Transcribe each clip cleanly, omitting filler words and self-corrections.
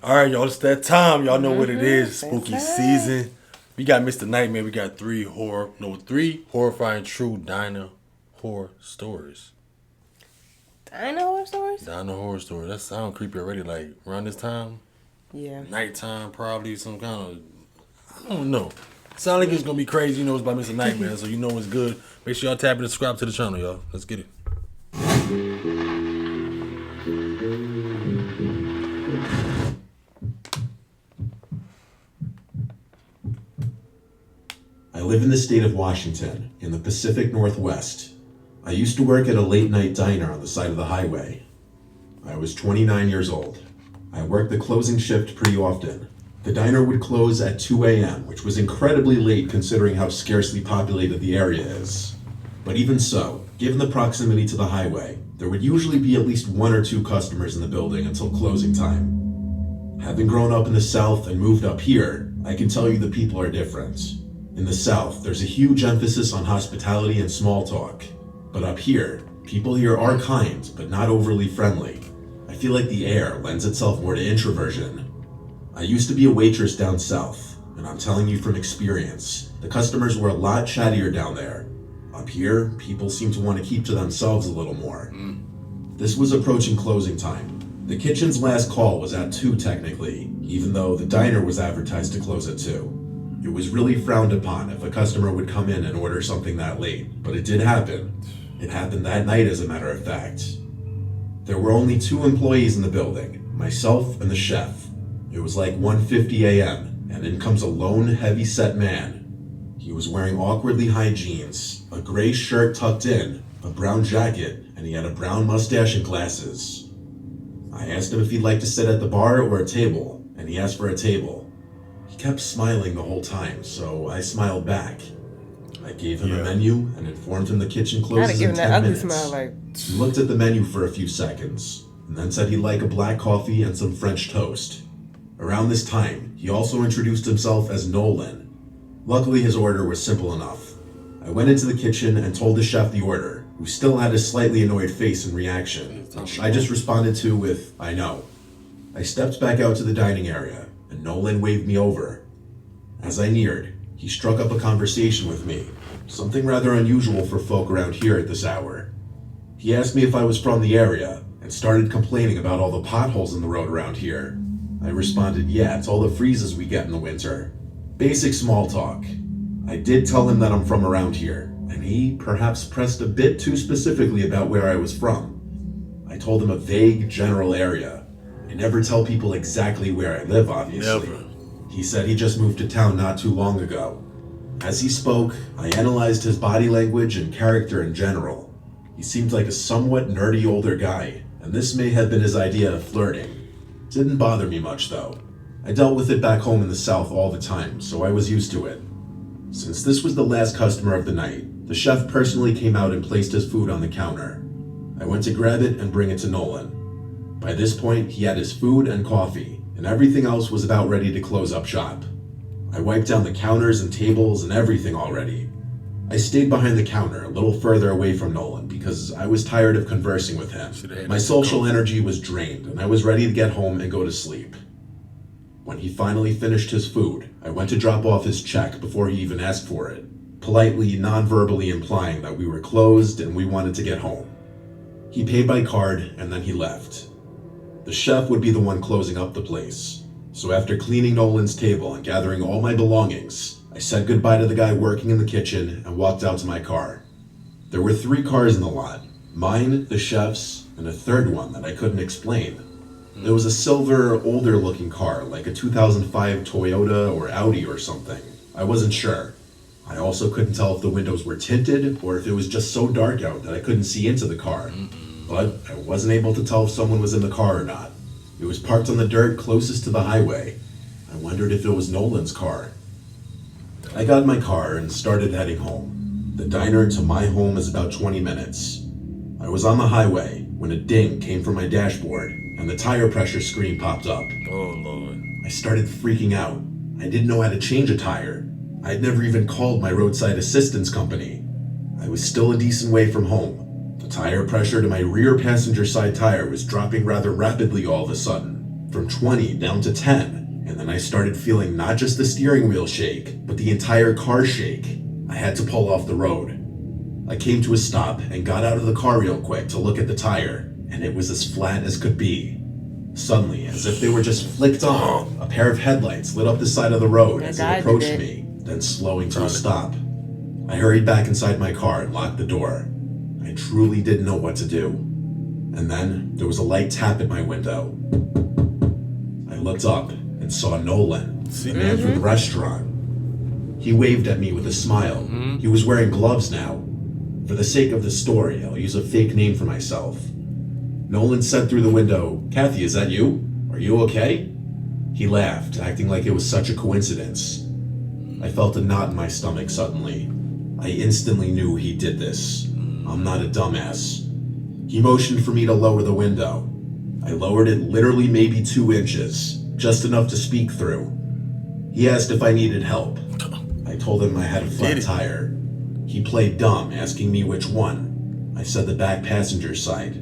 All right, y'all. It's that time. Y'all know what it is. Spooky That's season. We got Mr. Nightmare. We got three horrifying true diner horror stories. Dino horror stories? Diner horror story. That sound creepy already. Like around this time, Yeah. nighttime, probably some kind of. I don't know. Sound like it's gonna be crazy. You know it's by Mr. Nightmare, so you know it's good. Make sure y'all tap and subscribe to the channel, y'all. Let's get it. I live in the state of Washington, in the Pacific Northwest. I used to work at a late-night diner on the side of the highway. I was 29 years old. I worked the closing shift pretty often. The diner would close at 2 a.m., which was incredibly late considering how sparsely populated the area is. But even so, given the proximity to the highway, there would usually be at least one or two customers in the building until closing time. Having grown up in the South and moved up here, I can tell you the people are different. In the South, there's a huge emphasis on hospitality and small talk. But up here, people here are kind, but not overly friendly. I feel like the air lends itself more to introversion. I used to be a waitress down south, and I'm telling you from experience, the customers were a lot chattier down there. Up here, people seem to want to keep to themselves a little more. This was approaching closing time. The kitchen's last call was at 2 technically, even though the diner was advertised to close at 2. It was really frowned upon if a customer would come in and order something that late, but it did happen. It happened that night, as a matter of fact. There were only 2 employees in the building, myself and the chef. It was like 1:50 a.m., and in comes a lone, heavy-set man. He was wearing awkwardly high jeans, a gray shirt tucked in, a brown jacket, and he had a brown mustache and glasses. I asked him if he'd like to sit at the bar or a table, and he asked for a table. He kept smiling the whole time, so I smiled back. I gave him a menu and informed him the kitchen closes in 10 minutes. Smile like. He looked at the menu for a few seconds, and then said he'd like a black coffee and some French toast. Around this time, he also introduced himself as Nolan. Luckily, his order was simple enough. I went into the kitchen and told the chef the order, who still had a slightly annoyed face in reaction. I just responded to with, "I know." I stepped back out to the dining area, and Nolan waved me over. As I neared, he struck up a conversation with me, something rather unusual for folk around here at this hour. He asked me if I was from the area, and started complaining about all the potholes in the road around here. I responded, yeah, it's all the freezes we get in the winter. Basic small talk. I did tell him that I'm from around here, and he perhaps pressed a bit too specifically about where I was from. I told him a vague, general area. I never tell people exactly where I live, obviously. Never. He said he just moved to town not too long ago. As he spoke, I analyzed his body language and character in general. He seemed like a somewhat nerdy older guy, and this may have been his idea of flirting. Didn't bother me much though. I dealt with it back home in the South all the time, so I was used to it. Since this was the last customer of the night, the chef personally came out and placed his food on the counter. I went to grab it and bring it to Nolan. By this point, he had his food and coffee, and everything else was about ready to close up shop. I wiped down the counters and tables and everything already. I stayed behind the counter, a little further away from Nolan, because I was tired of conversing with him. My social energy was drained, and I was ready to get home and go to sleep. When he finally finished his food, I went to drop off his check before he even asked for it, politely, non-verbally implying that we were closed and we wanted to get home. He paid by card, and then he left. The chef would be the one closing up the place, so after cleaning Nolan's table and gathering all my belongings, I said goodbye to the guy working in the kitchen and walked out to my car. There were 3 cars in the lot, mine, the chef's, and a third one that I couldn't explain. There was a silver, older-looking car, like a 2005 Toyota or Audi or something. I wasn't sure. I also couldn't tell if the windows were tinted or if it was just so dark out that I couldn't see into the car. But I wasn't able to tell if someone was in the car or not. It was parked on the dirt closest to the highway. I wondered if it was Nolan's car. I got in my car and started heading home. The diner to my home is about 20 minutes. I was on the highway when a ding came from my dashboard and the tire pressure screen popped up. Oh, Lord. I started freaking out. I didn't know how to change a tire. I'd never even called my roadside assistance company. I was still a decent way from home. The tire pressure to my rear passenger side tire was dropping rather rapidly all of a sudden. from 20 down to 10, and then I started feeling not just the steering wheel shake, but the entire car shake. I had to pull off the road. I came to a stop and got out of the car real quick to look at the tire, and it was as flat as could be. Suddenly, as if they were just flicked on, a pair of headlights lit up the side of the road as it approached me, then slowing to a stop. I hurried back inside my car and locked the door. I truly didn't know what to do. And then there was a light tap at my window. I looked up and saw Nolan, the man from the restaurant. He waved at me with a smile. He was wearing gloves now. For the sake of the story, I'll use a fake name for myself. Nolan said through the window, "Kathy, is that you? Are you okay?" He laughed, acting like it was such a coincidence. I felt a knot in my stomach suddenly. I instantly knew he did this. I'm not a dumbass. He motioned for me to lower the window. I lowered it literally maybe 2 inches, just enough to speak through. He asked if I needed help. I told him I had a flat tire. He played dumb, asking me which one. I said the back passenger side.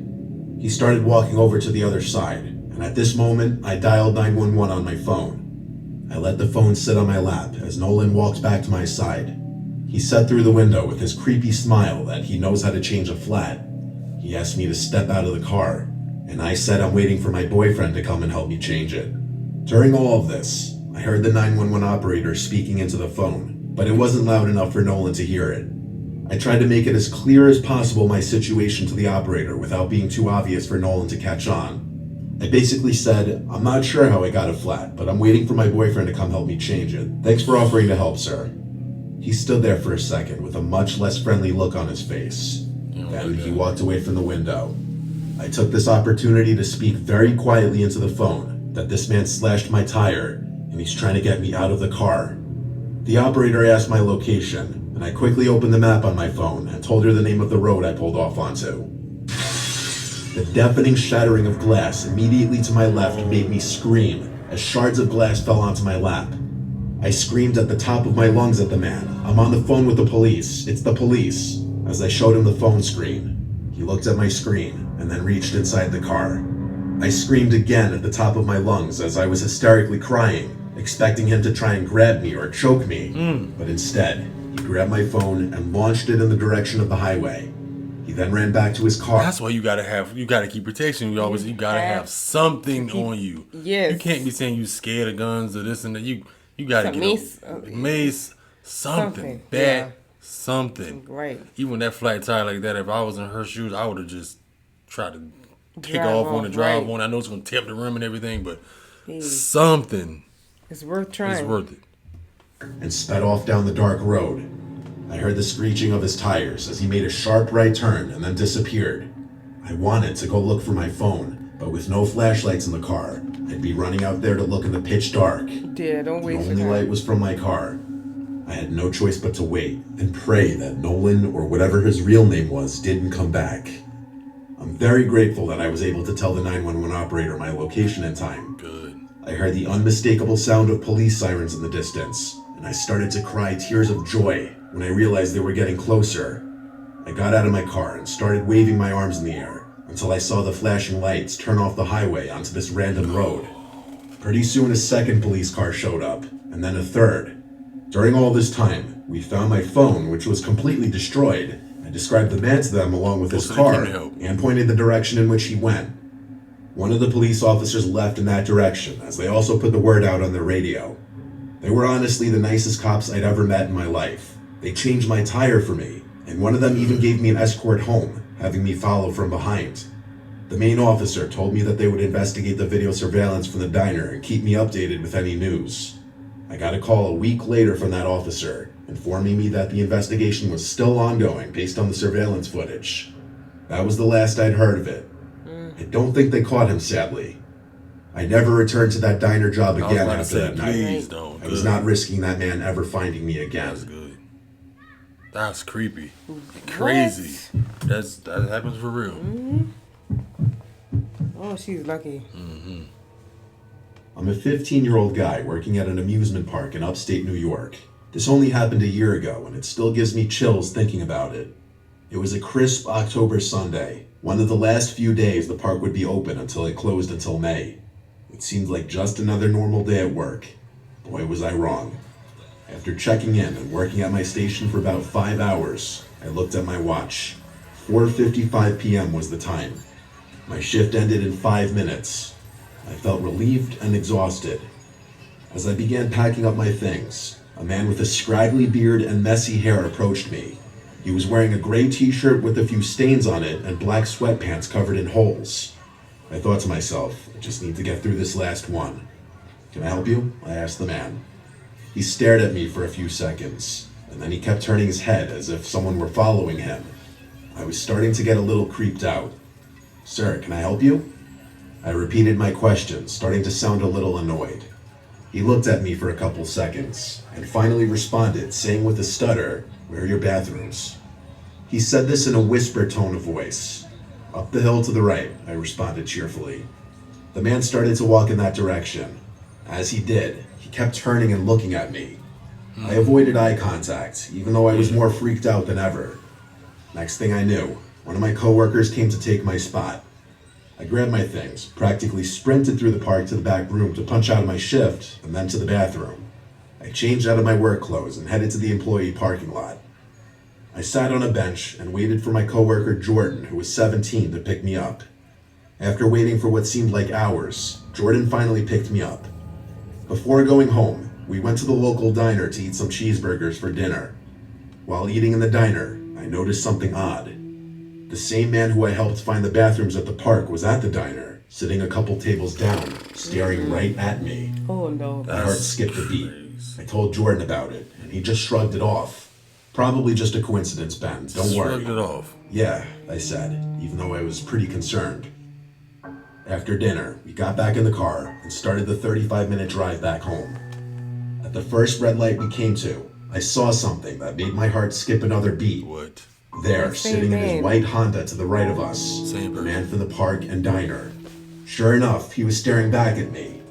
He started walking over to the other side, and at this moment, I dialed 911 on my phone. I let the phone sit on my lap as Nolan walked back to my side. He said through the window with his creepy smile that he knows how to change a flat. He asked me to step out of the car, and I said I'm waiting for my boyfriend to come and help me change it. During all of this, I heard the 911 operator speaking into the phone, but it wasn't loud enough for Nolan to hear it. I tried to make it as clear as possible my situation to the operator without being too obvious for Nolan to catch on. I basically said, "I'm not sure how I got a flat, but I'm waiting for my boyfriend to come help me change it. Thanks for offering to help, sir." He stood there for a second with a much less friendly look on his face. Then he walked away from the window. I took this opportunity to speak very quietly into the phone that this man slashed my tire and he's trying to get me out of the car. The operator asked my location, and I quickly opened the map on my phone and told her the name of the road I pulled off onto. The deafening shattering of glass immediately to my left made me scream as shards of glass fell onto my lap. I screamed at the top of my lungs at the man. "I'm on the phone with the police. It's the police," as I showed him the phone screen. He looked at my screen and then reached inside the car. I screamed again at the top of my lungs as I was hysterically crying, expecting him to try and grab me or choke me, but instead, he grabbed my phone and launched it in the direction of the highway. He then ran back to his car. That's why you gotta keep protection. You gotta have something on you. Yes. You can't be saying you scared of guns or this and that. You gotta get a mace, something. Something. Right. Even that flat tire like that, if I was in her shoes, I would have just tried to take Drive off on on, and drive right. on. I know it's gonna tip the rim and everything, but something It's worth trying. is worth it. And sped off down the dark road. I heard the screeching of his tires as he made a sharp right turn and then disappeared. I wanted to go look for my phone, but with no flashlights in the car, I'd be running out there to look in the pitch dark. Yeah, don't The waste your only time. light was from my car. I had no choice but to wait and pray that Nolan, or whatever his real name was, didn't come back. I'm very grateful that I was able to tell the 911 operator my location in time. Good. I heard the unmistakable sound of police sirens in the distance, and I started to cry tears of joy when I realized they were getting closer. I got out of my car and started waving my arms in the air until I saw the flashing lights turn off the highway onto this random road. Pretty soon a second police car showed up, and then a third. During all this time, we found my phone, which was completely destroyed. I described the man to them along with his car and pointed the direction in which he went. One of the police officers left in that direction, as they also put the word out on their radio. They were honestly the nicest cops I'd ever met in my life. They changed my tire for me, and one of them even gave me an escort home, having me follow from behind. The main officer told me that they would investigate the video surveillance from the diner and keep me updated with any news. I got a call a week later from that officer, informing me that the investigation was still ongoing based on the surveillance footage. That was the last I'd heard of it. I don't think they caught him, sadly. I never returned to that diner job again after that night. Please don't. I was not risking that man ever finding me again. That's good. That's creepy. Crazy. That happens for real. Oh, she's lucky. I'm a 15-year-old guy working at an amusement park in upstate New York. This only happened a year ago, and it still gives me chills thinking about it. It was a crisp October Sunday, one of the last few days the park would be open until it closed until May. It seemed like just another normal day at work. Boy, was I wrong. After checking in and working at my station for about 5 hours, I looked at my watch. 4:55 p.m. was the time. My shift ended in 5 minutes. I felt relieved and exhausted. As I began packing up my things, a man with a scraggly beard and messy hair approached me. He was wearing a gray t-shirt with a few stains on it and black sweatpants covered in holes. I thought to myself, I just need to get through this last one. "Can I help you?" I asked the man. He stared at me for a few seconds, and then he kept turning his head as if someone were following him. I was starting to get a little creeped out. "Sir, can I help you?" I repeated my question, starting to sound a little annoyed. He looked at me for a couple seconds, and finally responded, saying with a stutter, "Where are your bathrooms?" He said this in a whisper tone of voice. "Up the hill to the right," I responded cheerfully. The man started to walk in that direction. As he did, he kept turning and looking at me. I avoided eye contact, even though I was more freaked out than ever. Next thing I knew, one of my coworkers came to take my spot. I grabbed my things, practically sprinted through the park to the back room to punch out of my shift, and then to the bathroom. I changed out of my work clothes and headed to the employee parking lot. I sat on a bench and waited for my coworker Jordan, who was 17, to pick me up. After waiting for what seemed like hours, Jordan finally picked me up. Before going home, we went to the local diner to eat some cheeseburgers for dinner. While eating in the diner, I noticed something odd. The same man who I helped find the bathrooms at the park was at the diner, sitting a couple tables down, staring right at me. Oh no. My heart skipped a beat. I told Jordan about it, and he just shrugged it off. "Probably just a coincidence, Ben. Don't worry." Shrugged it off. "Yeah," I said, even though I was pretty concerned. After dinner, we got back in the car and started the 35-minute drive back home. At the first red light we came to, I saw something that made my heart skip another beat. What? There, Same sitting in his man. white Honda to the right of us, Same the person. man from the park and diner. Sure enough, he was staring back at me.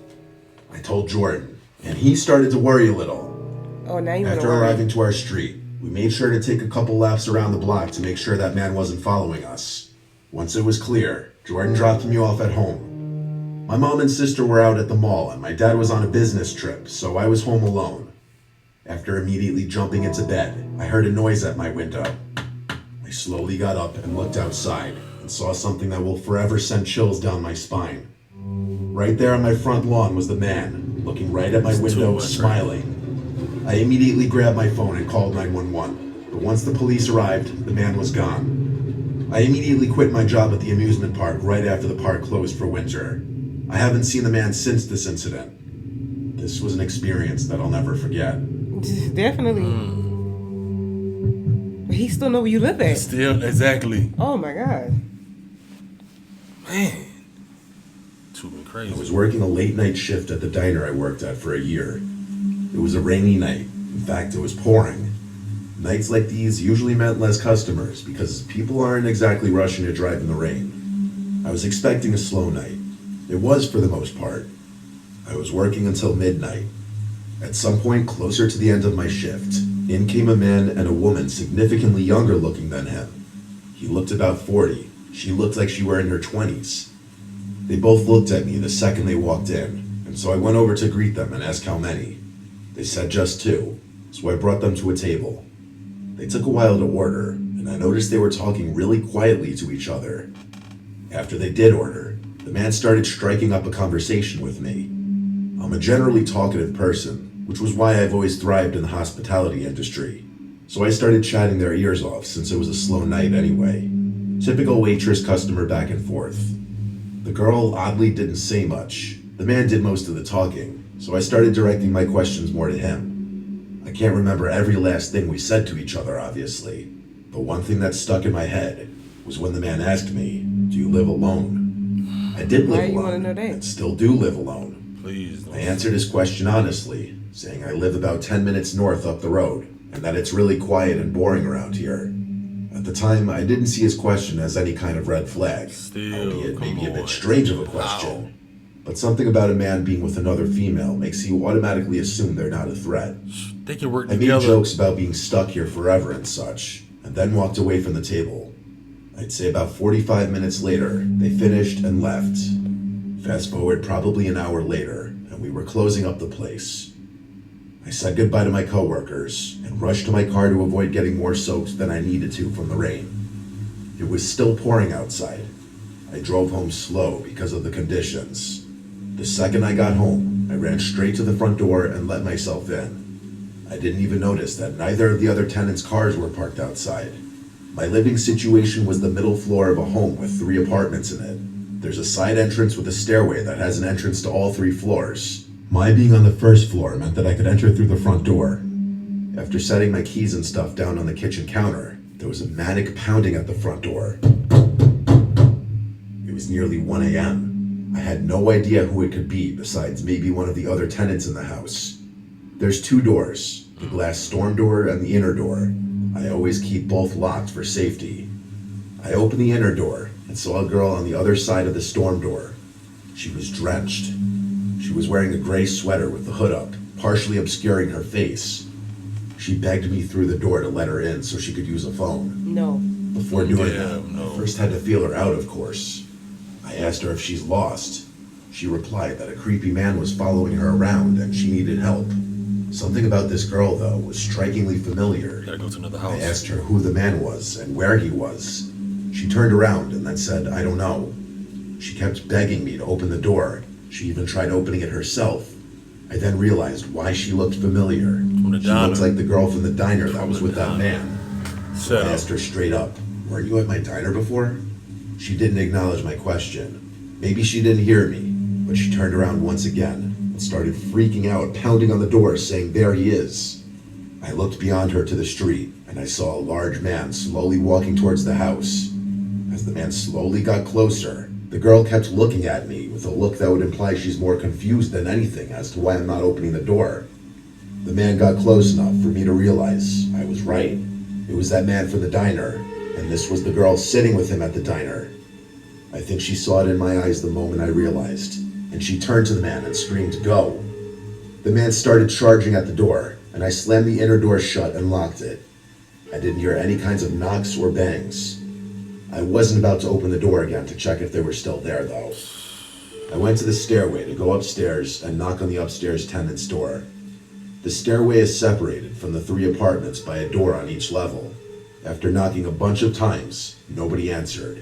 I told Jordan, and he started to worry a little. Oh, now you want to After worry. arriving to our street, we made sure to take a couple laps around the block to make sure that man wasn't following us. Once it was clear, Jordan dropped me off at home. My mom and sister were out at the mall, and my dad was on a business trip, so I was home alone. After immediately jumping into bed, I heard a noise at my window. I slowly got up and looked outside and saw something that will forever send chills down my spine. Right there on my front lawn was the man, looking right at my window, smiling. I immediately grabbed my phone and called 911, but once the police arrived, the man was gone. I immediately quit my job at the amusement park right after the park closed for winter. I haven't seen the man since this incident. This was an experience that I'll never forget. Definitely. But he still know where you live at. Still, exactly. Oh my God. Man. Too I crazy. was working a late night shift at the diner I worked at for a year. It was a rainy night. In fact, it was pouring. Nights like these usually meant less customers because people aren't exactly rushing to drive in the rain. I was expecting a slow night. It was for the most part. I was working until midnight. At some point closer to the end of my shift, in came a man and a woman significantly younger looking than him. He looked about 40. She looked like she were in her 20s. They both looked at me the second they walked in, and so I went over to greet them and ask how many. They said just 2, so I brought them to a table. They took a while to order, and I noticed they were talking really quietly to each other. After they did order, the man started striking up a conversation with me. I'm a generally talkative person, which was why I've always thrived in the hospitality industry. So I started chatting their ears off since it was a slow night anyway. Typical waitress-customer back and forth. The girl oddly didn't say much. The man did most of the talking, so I started directing my questions more to him. I can't remember every last thing we said to each other, obviously, but one thing that stuck in my head was when the man asked me, "Do you live alone?" I did Why live you wanna alone, know that? and still do live alone. Please. I answered his question honestly, saying I live about 10 minutes north up the road, and that it's really quiet and boring around here. At the time, I didn't see his question as any kind of red flag, Still, albeit come maybe a on. bit strange of a question. Wow. But something about a man being with another female makes you automatically assume they're not a threat. They can work I made together. jokes about being stuck here forever and such, and then walked away from the table. I'd say about 45 minutes later, they finished and left. Fast forward probably an hour later, and we were closing up the place. I said goodbye to my coworkers and rushed to my car to avoid getting more soaked than I needed to from the rain. It was still pouring outside. I drove home slow because of the conditions. The second I got home, I ran straight to the front door and let myself in. I didn't even notice that neither of the other tenants' cars were parked outside. My living situation was the middle floor of a home with 3 apartments in it. There's a side entrance with a stairway that has an entrance to all 3 floors. My being on the first floor meant that I could enter through the front door. After setting my keys and stuff down on the kitchen counter, there was a manic pounding at the front door. It was nearly 1 a.m. I had no idea who it could be besides maybe one of the other tenants in the house. There's 2 doors, the glass storm door and the inner door. I always keep both locked for safety. I opened the inner door and saw a girl on the other side of the storm door. She was drenched. She was wearing a gray sweater with the hood up, partially obscuring her face. She begged me through the door to let her in so she could use a phone. No. Before doing that, I first had to feel her out, of course. I asked her if she's lost. She replied that a creepy man was following her around and she needed help. Something about this girl, though, was strikingly familiar. Gotta go to another house. I asked her who the man was and where he was. She turned around and then said, "I don't know." She kept begging me to open the door. She even tried opening it herself. I then realized why she looked familiar. From the She diner. looked like the girl from the diner that was with that diner. man. Shut I up. asked her straight up, "Weren't you at my diner before?" She didn't acknowledge my question. Maybe she didn't hear me, but she turned around once again and started freaking out, pounding on the door, saying, "There he is." I looked beyond her to the street, and I saw a large man slowly walking towards the house. As the man slowly got closer, the girl kept looking at me with a look that would imply she's more confused than anything as to why I'm not opening the door. The man got close enough for me to realize I was right. It was that man from the diner, and this was the girl sitting with him at the diner. I think she saw it in my eyes the moment I realized, and she turned to the man and screamed, "Go!" The man started charging at the door, and I slammed the inner door shut and locked it. I didn't hear any kinds of knocks or bangs. I wasn't about to open the door again to check if they were still there, though. I went to the stairway to go upstairs and knock on the upstairs tenant's door. The stairway is separated from the 3 apartments by a door on each level. After knocking a bunch of times, nobody answered.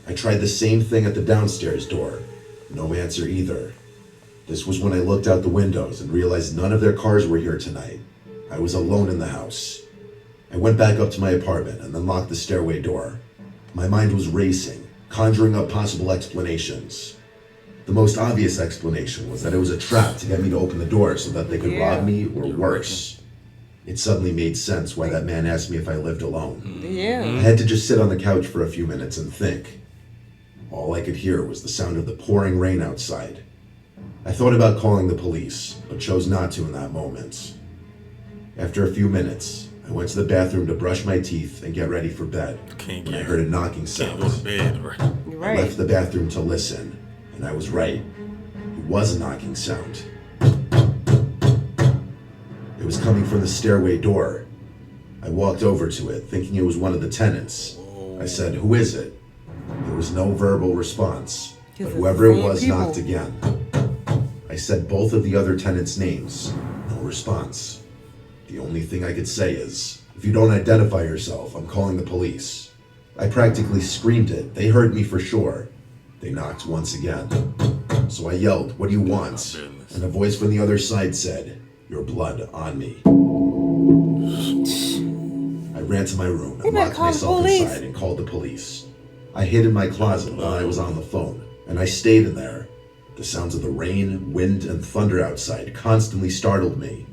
I tried the same thing at the downstairs door. No answer either. This was when I looked out the windows and realized none of their cars were here tonight. I was alone in the house. I went back up to my apartment and then locked the stairway door. My mind was racing, conjuring up possible explanations. The most obvious explanation was that it was a trap to get me to open the door so that they could rob me or worse. It suddenly made sense why that man asked me if I lived alone. I Yeah. had to just sit on the couch for a few minutes and think. All I could hear was the sound of the pouring rain outside. I thought about calling the police, but chose not to in that moment. After a few minutes, I went to the bathroom to brush my teeth and get ready for bed when I heard a knocking Can't sound. go to bed, right? You're I right. left the bathroom to listen, and I was right. It was a knocking sound. It was coming from the stairway door. I walked over to it, thinking it was one of the tenants. I said, "Who is it?" There was no verbal response, but It's the whoever it same was people. knocked again. I said both of the other tenants' names. No response. The only thing I could say is, "If you don't identify yourself, I'm calling the police." I practically screamed it. They heard me for sure. They knocked once again. So I yelled, "What do you want?" And a voice from the other side said, "Your blood on me." I ran to my room You and better locked call the myself police. inside and called the police. I hid in my closet while I was on the phone, and I stayed in there. The sounds of the rain, wind, and thunder outside constantly startled me.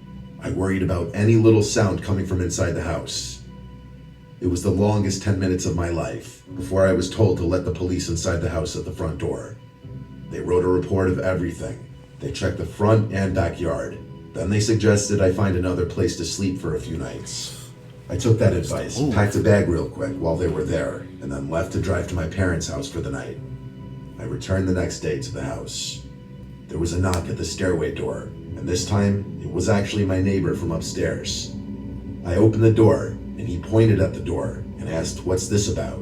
I worried about any little sound coming from inside the house. It was the longest 10 minutes of my life before I was told to let the police inside the house at the front door. They wrote a report of everything. They checked the front and backyard. Then they suggested I find another place to sleep for a few nights. I took that advice, packed a bag real quick while they were there, and then left to drive to my parents' house for the night. I returned the next day to the house. There was a knock at the stairway door, and this time it was actually my neighbor from upstairs. I opened the door, and he pointed at the door and asked, "What's this about?"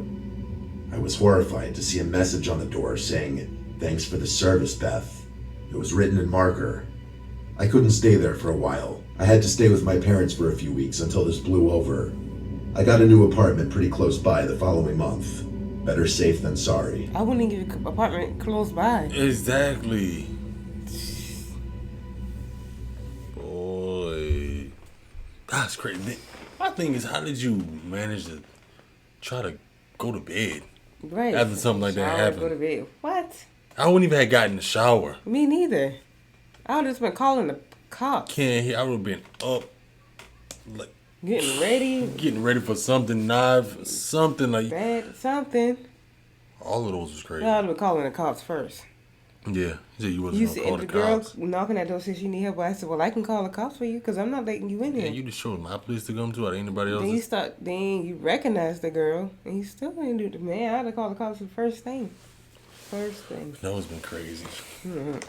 I was horrified to see a message on the door saying, Thanks for the service, Beth. It was written in marker. I couldn't stay there for a while. I had to stay with my parents for a few weeks until this blew over. I got a new apartment pretty close by the following month. Better safe than sorry. I wouldn't get an apartment close by. Exactly. Boy. That's crazy. My thing is, how did you manage to try to go to bed Right. after something like that Shower, happened? Go to bed. What? I wouldn't even have gotten in the shower. Me neither. I would have just been calling the cops. Can't hear. I would have been up, like Getting ready. for something, knife, something like. Bad. Something. All of those was crazy. I would have been calling the cops first. Yeah, you You wasn't said gonna call the the girl cops. knocking at the door said she need help. I said, well, I can call the cops for you because I'm not letting you in Yeah, here. you just showed my place to come to. It ain't anybody Then you else's. start. Then you recognize the girl, and you still didn't do the man. I'd have called the cops the first thing. First thing. That has been crazy.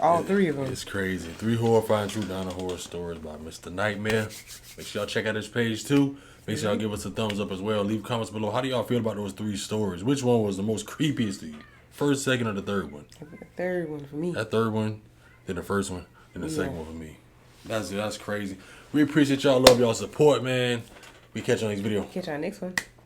All three of them. It's crazy. 3 horrifying true down to horror stories by Mr. Nightmare. Make sure y'all check out his page too. Make sure y'all give us a thumbs up as well. Leave comments below. How do y'all feel about those 3 stories? Which one was the most creepiest to you? First, second, or the third one? The third one for me. That third one, then the first one, then the second one for me. That's crazy. We appreciate y'all. Love y'all support, man. We catch you on next video. Catch y'all next one.